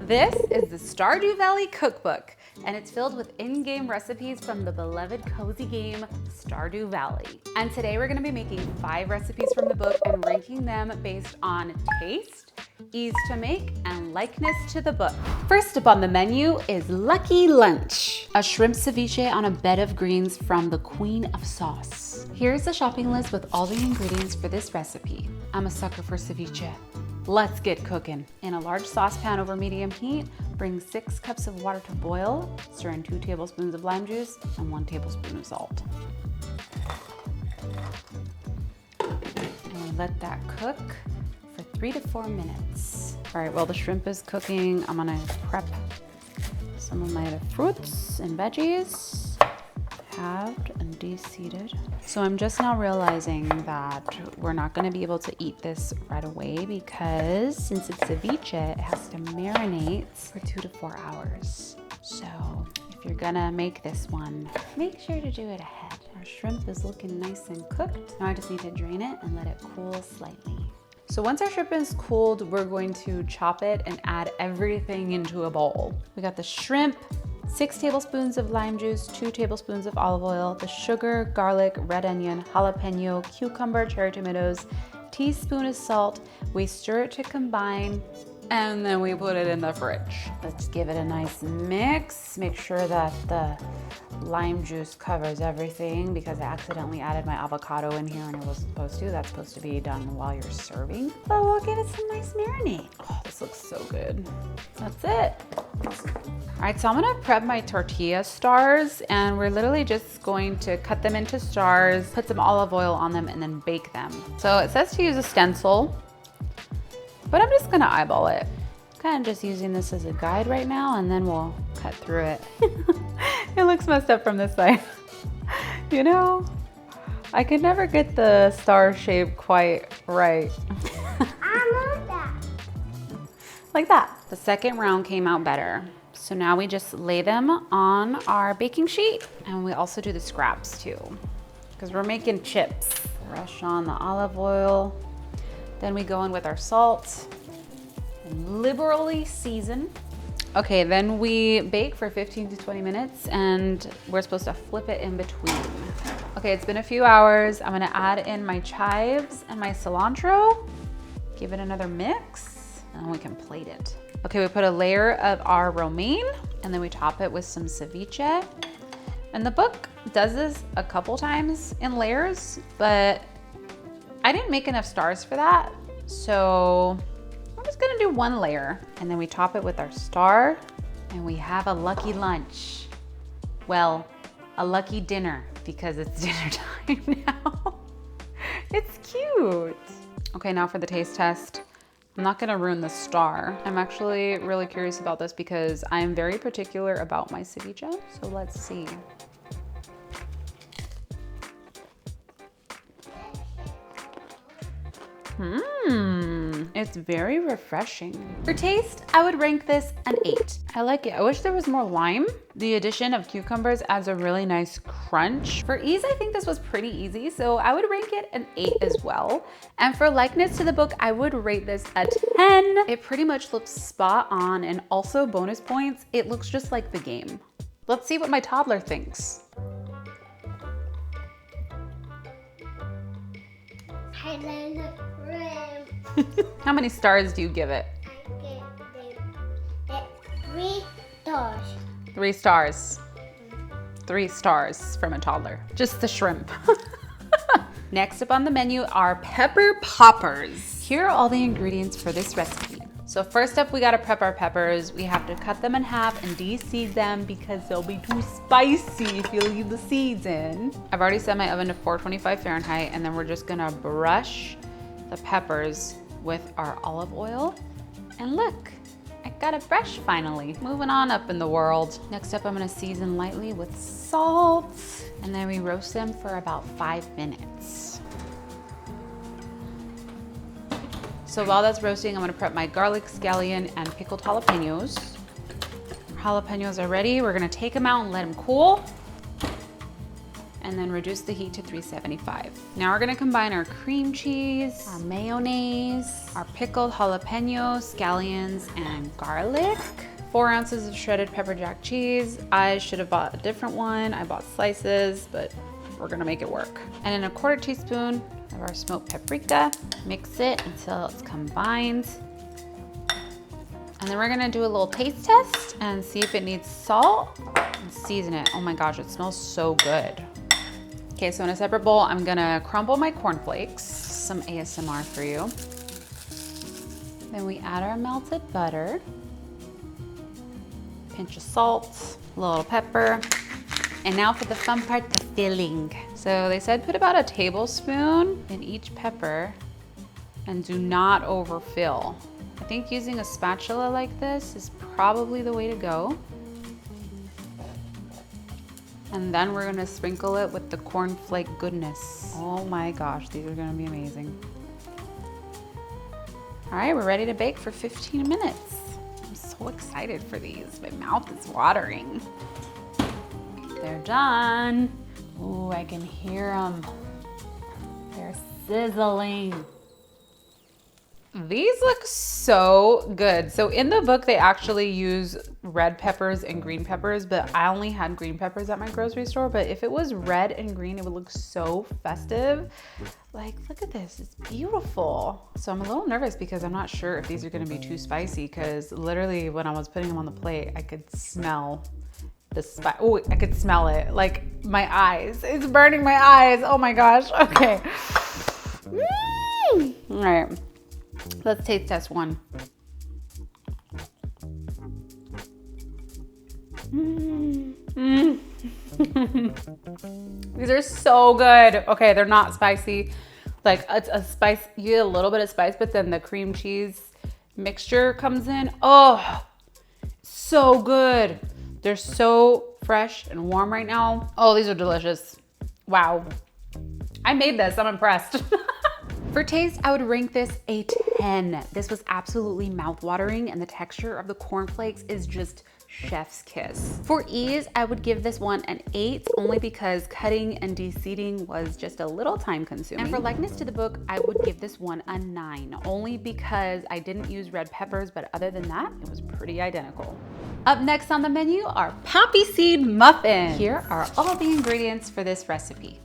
This is the Stardew Valley Cookbook, and it's filled with in-game recipes from the beloved cozy game Stardew Valley. And today we're gonna be making 5 recipes from the book and ranking them based on taste, ease to make, and likeness to the book. First up on the menu is Lucky Lunch, a shrimp ceviche on a bed of greens from the Queen of Sauce. Here's the shopping list with all the ingredients for this recipe. I'm a sucker for ceviche. Let's get cooking. In a large saucepan over medium heat, bring 6 cups of water to boil, stir in 2 tablespoons of lime juice and 1 tablespoon of salt. And let that cook for 3 to 4 minutes. All right, while the shrimp is cooking, I'm gonna prep some of my other fruits and veggies. Halved and de-seeded. So I'm just now realizing that we're not gonna be able to eat this right away because since it's ceviche, it has to marinate for 2 to 4 hours. So if you're gonna make this one, make sure to do it ahead. Our shrimp is looking nice and cooked. Now I just need to drain it and let it cool slightly. So once our shrimp is cooled, we're going to chop it and add everything into a bowl. We got the shrimp, 6 tablespoons of lime juice, 2 tablespoons of olive oil, the sugar, garlic, red onion, jalapeno, cucumber, cherry tomatoes, teaspoon of salt. We stir it to combine, and then we put it in the fridge. Let's give it a nice mix. Make sure that the lime juice covers everything because I accidentally added my avocado in here and I wasn't supposed to. That's supposed to be done while you're serving. But we'll give it some nice marinade. Oh, this looks so good. That's it. All right, so I'm gonna prep my tortilla stars and we're literally just going to cut them into stars, put some olive oil on them and then bake them. So it says to use a stencil, but I'm just gonna eyeball it. Kind of just using this as a guide right now and then we'll cut through it. It looks messed up from this side. You know, I could never get the star shape quite right. I love that. Like that. The second round came out better. So now we just lay them on our baking sheet and we also do the scraps too because we're making chips. Brush on the olive oil. Then we go in with our salt and liberally season. Okay, then we bake for 15 to 20 minutes and we're supposed to flip it in between. Okay, it's been a few hours. I'm gonna add in my chives and my cilantro, give it another mix, and then we can plate it. Okay, we put a layer of our romaine and then we top it with some ceviche. And the book does this a couple times in layers, but I didn't make enough stars for that. So I'm just gonna do 1 layer and then we top it with our star and we have a lucky lunch. Well, a lucky dinner because it's dinner time now. It's cute. Okay, now for the taste test. I'm not gonna ruin the star. I'm actually really curious about this because I am very particular about my ceviche. So let's see. It's very refreshing. For taste, I would rank this an 8. I like it. I wish there was more lime. The addition of cucumbers adds a really nice crunch. For ease, I think this was pretty easy, so I would rank it an 8 as well. And for likeness to the book, I would rate this a 10. It pretty much looks spot on, and also bonus points, it looks just like the game. Let's see what my toddler thinks. I love the shrimp. How many stars do you give it? I give it 3 stars. 3 stars. 3 stars from a toddler. Just the shrimp. Next up on the menu are pepper poppers. Here are all the ingredients for this recipe. So first up, we gotta prep our peppers. We have to cut them in half and de-seed them because they'll be too spicy if you leave the seeds in. I've already set my oven to 425 Fahrenheit and then we're just gonna brush the peppers with our olive oil. And look, I got a brush finally. Moving on up in the world. Next up, I'm gonna season lightly with salt and then we roast them for about 5 minutes. So while that's roasting, I'm gonna prep my garlic, scallion, and pickled jalapenos. Our jalapenos are ready. We're gonna take them out and let them cool. and then reduce the heat to 375. Now we're gonna combine our cream cheese, our mayonnaise, our pickled jalapenos, scallions, and garlic. 4 ounces of shredded pepper jack cheese. I should have bought a different one. I bought slices, but we're gonna make it work. And then a 1/4 teaspoon of our smoked paprika. Mix it until it's combined. And then we're gonna do a little taste test and see if it needs salt and season it. Oh my gosh, it smells so good. Okay, so in a separate bowl, I'm gonna crumble my cornflakes. Some ASMR for you. Then we add our melted butter. Pinch of salt, a little pepper. And now for the fun part, the filling. So they said put about a tablespoon in each pepper and do not overfill. I think using a spatula like this is probably the way to go. And then we're gonna sprinkle it with the cornflake goodness. Oh my gosh, these are gonna be amazing. All right, we're ready to bake for 15 minutes. I'm so excited for these. My mouth is watering. They're done. Ooh, I can hear them. They're sizzling. These look so good. So in the book, they actually use red peppers and green peppers, but I only had green peppers at my grocery store. But if it was red and green, it would look so festive. Like, look at this, it's beautiful. So I'm a little nervous because I'm not sure if these are gonna be too spicy, because literally when I was putting them on the plate, I could smell the spice. Oh, I could smell it. Like my eyes, it's burning my eyes. Oh my gosh, okay. All right. Let's taste test one. These are so good. Okay, they're not spicy. Like it's a spice, you get a little bit of spice, but then the cream cheese mixture comes in. Oh, so good. They're so fresh and warm right now. Oh, these are delicious. Wow. I made this, I'm impressed. For taste, I would rank this a 10. This was absolutely mouth-watering, and the texture of the cornflakes is just chef's kiss. For ease, I would give this one an 8, only because cutting and de-seeding was just a little time consuming. And for likeness to the book, I would give this one a 9, only because I didn't use red peppers, but other than that, it was pretty identical. Up next on the menu are Poppyseed Muffins. Here are all the ingredients for this recipe.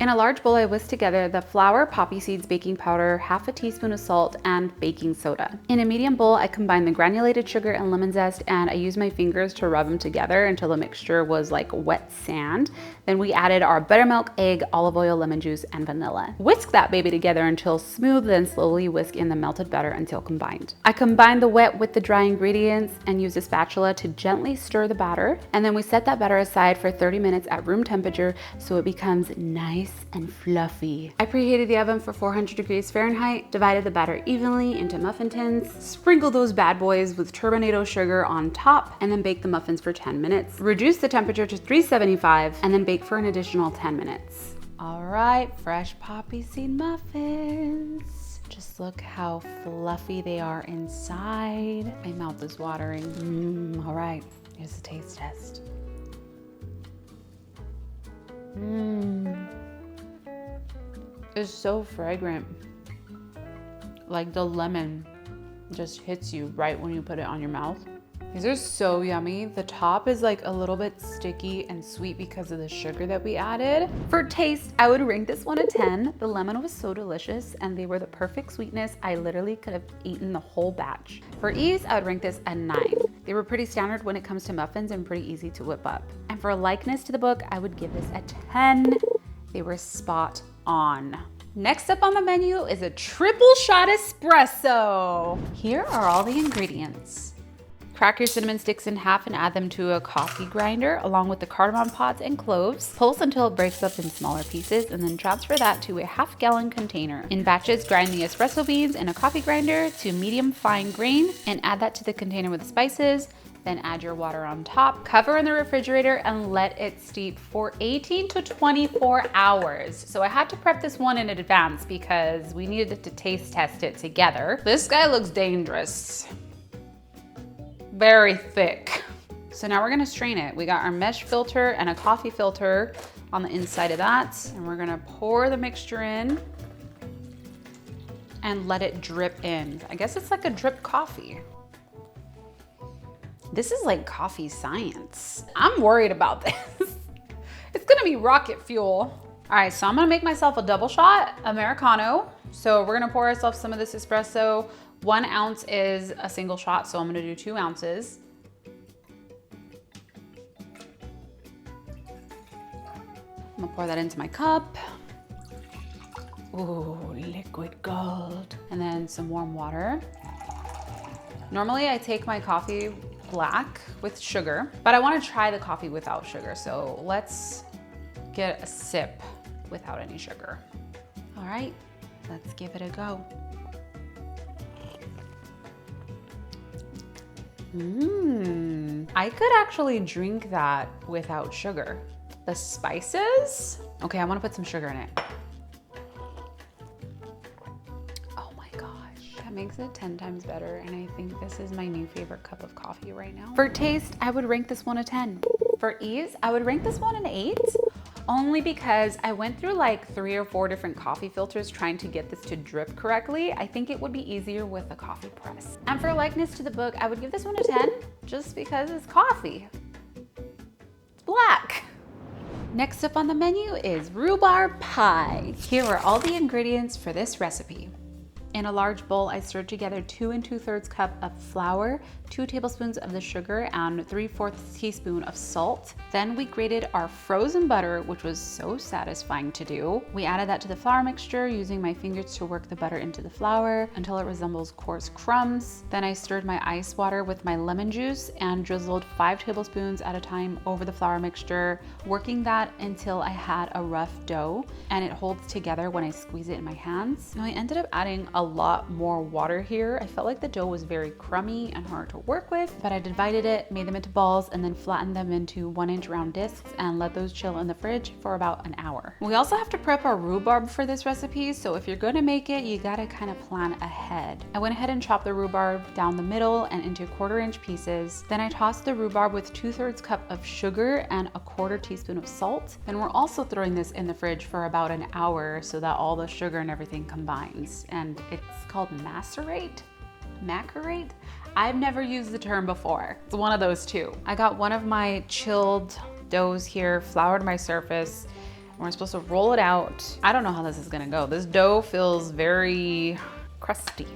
In a large bowl, I whisked together the flour, poppy seeds, baking powder, 1/2 teaspoon of salt, and baking soda. In a medium bowl, I combined the granulated sugar and lemon zest, and I used my fingers to rub them together until the mixture was like wet sand. Then we added our buttermilk, egg, olive oil, lemon juice, and vanilla. Whisk that baby together until smooth, then slowly whisk in the melted butter until combined. I combined the wet with the dry ingredients and used a spatula to gently stir the batter. And then we set that batter aside for 30 minutes at room temperature so it becomes nice and fluffy. I preheated the oven for 400 degrees Fahrenheit, divided the batter evenly into muffin tins, sprinkled those bad boys with turbinado sugar on top, and then baked the muffins for 10 minutes. Reduced the temperature to 375 and then baked for an additional 10 minutes. All right, fresh poppy seed muffins. Just look how fluffy they are inside. My mouth is watering. All right, here's the taste test. It's so fragrant. Like the lemon just hits you right when you put it on your mouth. These are so yummy. The top is like a little bit sticky and sweet because of the sugar that we added. For taste, I would rank this one a 10. The lemon was so delicious and they were the perfect sweetness. I literally could have eaten the whole batch. For ease, I would rank this a 9. They were pretty standard when it comes to muffins and pretty easy to whip up. And for likeness to the book, I would give this a 10. They were spot on. Next up on the menu is a triple shot espresso. Here are all the ingredients. Crack your cinnamon sticks in half and add them to a coffee grinder along with the cardamom pods and cloves. Pulse until it breaks up in smaller pieces and then transfer that to a 1/2 gallon container. In batches, grind the espresso beans in a coffee grinder to medium fine grain and add that to the container with the spices. Then add your water on top, cover in the refrigerator and let it steep for 18 to 24 hours. So I had to prep this one in advance because we needed to taste test it together. This guy looks dangerous. Very thick. So now we're gonna strain it. We got our mesh filter and a coffee filter on the inside of that. And we're gonna pour the mixture in and let it drip in. I guess it's like a drip coffee. This is like coffee science. I'm worried about this. It's gonna be rocket fuel. All right, so I'm gonna make myself a double shot Americano. So we're gonna pour ourselves some of this espresso. 1 ounce is a single shot, so I'm gonna do 2 ounces. I'm gonna pour that into my cup. Ooh, liquid gold. And then some warm water. Normally I take my coffee black with sugar, but I wanna try the coffee without sugar. So let's get a sip without any sugar. All right, let's give it a go. I could actually drink that without sugar. The spices? Okay, I wanna put some sugar in it. Oh my gosh, that makes it 10 times better. And I think this is my new favorite cup of coffee right now. For taste, I would rank this one a 10. For ease, I would rank this one an 8. Only because I went through like 3 or 4 different coffee filters trying to get this to drip correctly. I think it would be easier with a coffee press. And for likeness to the book, I would give this one a 10 just because it's coffee. It's black. Next up on the menu is rhubarb pie. Here are all the ingredients for this recipe. In a large bowl, I stirred together 2 2/3 cup of flour, 2 tablespoons of the sugar, and 3/4 teaspoon of salt. Then we grated our frozen butter, which was so satisfying to do. We added that to the flour mixture, using my fingers to work the butter into the flour until it resembles coarse crumbs. Then I stirred my ice water with my lemon juice and drizzled 5 tablespoons at a time over the flour mixture, working that until I had a rough dough and it holds together when I squeeze it in my hands. Now I ended up adding a lot more water here. I felt like the dough was very crummy and hard to work with, but I divided it, made them into balls, and then flattened them into 1-inch round discs and let those chill in the fridge for about an hour. We also have to prep our rhubarb for this recipe, so if you're gonna make it, you gotta kind of plan ahead. I went ahead and chopped the rhubarb down the middle and into 1/4-inch pieces. Then I tossed the rhubarb with 2/3 cup of sugar and 1/4 teaspoon of salt. Then we're also throwing this in the fridge for about an hour so that all the sugar and everything combines. And it's called macerate? I've never used the term before. It's one of those two. I got one of my chilled doughs here, floured my surface, and we're supposed to roll it out. I don't know how this is gonna go. This dough feels very crusty.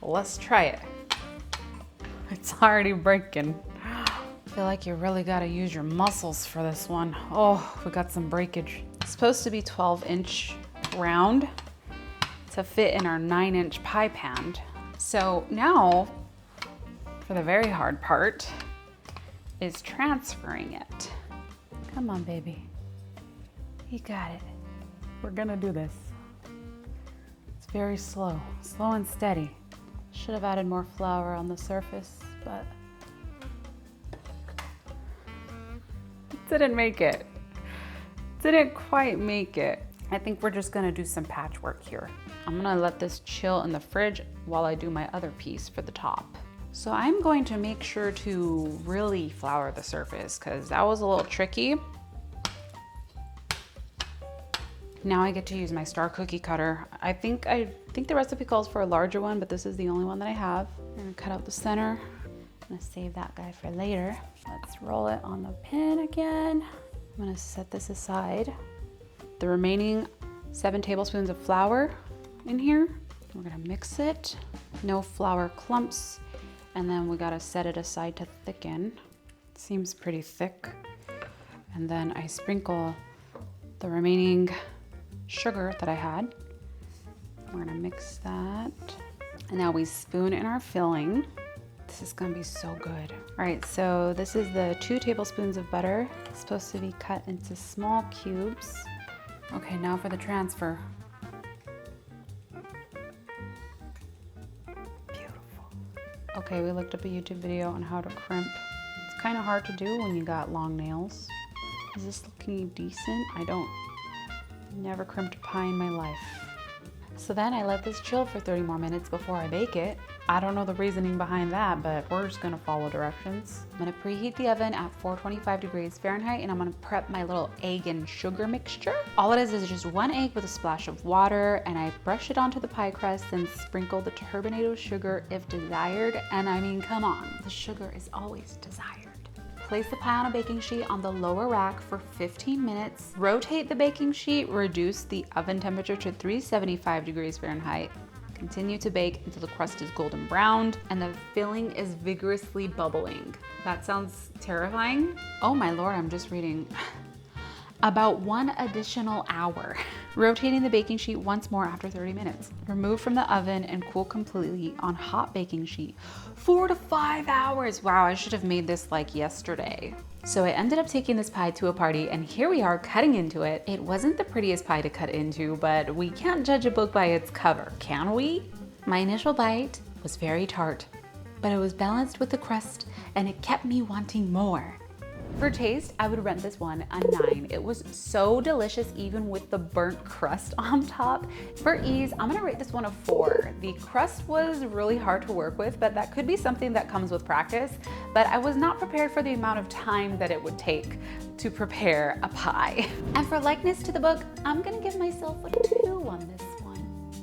Let's try it. It's already breaking. I feel like you really gotta use your muscles for this one. Oh, we got some breakage. It's supposed to be 12-inch round to fit in our 9-inch pie pan. So now, for the very hard part, is transferring it. Come on, baby. You got it. We're gonna do this. It's very slow and steady. Should have added more flour on the surface, but didn't make it. Didn't quite make it. I think we're just gonna do some patchwork here. I'm gonna let this chill in the fridge while I do my other piece for the top. So I'm going to make sure to really flour the surface because that was a little tricky. Now I get to use my star cookie cutter. I think the recipe calls for a larger one, but this is the only one that I have. I'm gonna cut out the center. I'm gonna save that guy for later. Let's roll it on the pin again. I'm gonna set this aside. The remaining 7 tablespoons of flour in here. We're gonna mix it. No flour clumps. And then we gotta set it aside to thicken. It seems pretty thick. And then I sprinkle the remaining sugar that I had. We're gonna mix that. And now we spoon in our filling. This is gonna be so good. All right, so this is the 2 tablespoons of butter. It's supposed to be cut into small cubes. Okay, now for the transfer. Beautiful. Okay, we looked up a YouTube video on how to crimp. It's kind of hard to do when you got long nails. Is this looking decent? Never crimped a pie in my life. So then I let this chill for 30 more minutes before I bake it. I don't know the reasoning behind that, but we're just gonna follow directions. I'm gonna preheat the oven at 425 degrees Fahrenheit, and I'm gonna prep my little egg and sugar mixture. All it is just 1 egg with a splash of water, and I brush it onto the pie crust and sprinkle the turbinado sugar if desired. And I mean, come on, the sugar is always desired. Place the pie on a baking sheet on the lower rack for 15 minutes. Rotate the baking sheet, reduce the oven temperature to 375 degrees Fahrenheit. Continue to bake until the crust is golden browned and the filling is vigorously bubbling. That sounds terrifying. Oh my Lord, I'm just reading. About 1 additional hour. Rotating the baking sheet once more after 30 minutes. Remove from the oven and cool completely on hot baking sheet. 4 to 5 hours. Wow, I should have made this like yesterday. So I ended up taking this pie to a party, and here we are cutting into it. It wasn't the prettiest pie to cut into, but we can't judge a book by its cover, can we? My initial bite was very tart, but it was balanced with the crust and it kept me wanting more. For taste, I would rent this one a 9. It was so delicious, even with the burnt crust on top. For ease, I'm gonna rate this one a 4. The crust was really hard to work with, but that could be something that comes with practice. But I was not prepared for the amount of time that it would take to prepare a pie. And for likeness to the book, I'm gonna give myself a 2 on this one.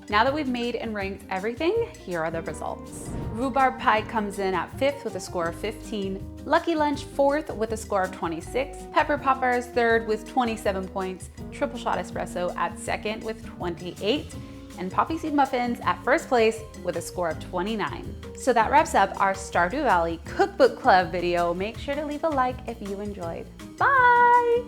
Now that we've made and ranked everything, here are the results. Rhubarb Pie comes in at 5th with a score of 15. Lucky Lunch 4th with a score of 26. Pepper Poppers 3rd with 27 points. Triple Shot Espresso at 2nd with 28. And Poppyseed Muffins at 1st place with a score of 29. So that wraps up our Stardew Valley Cookbook Club video. Make sure to leave a like if you enjoyed. Bye!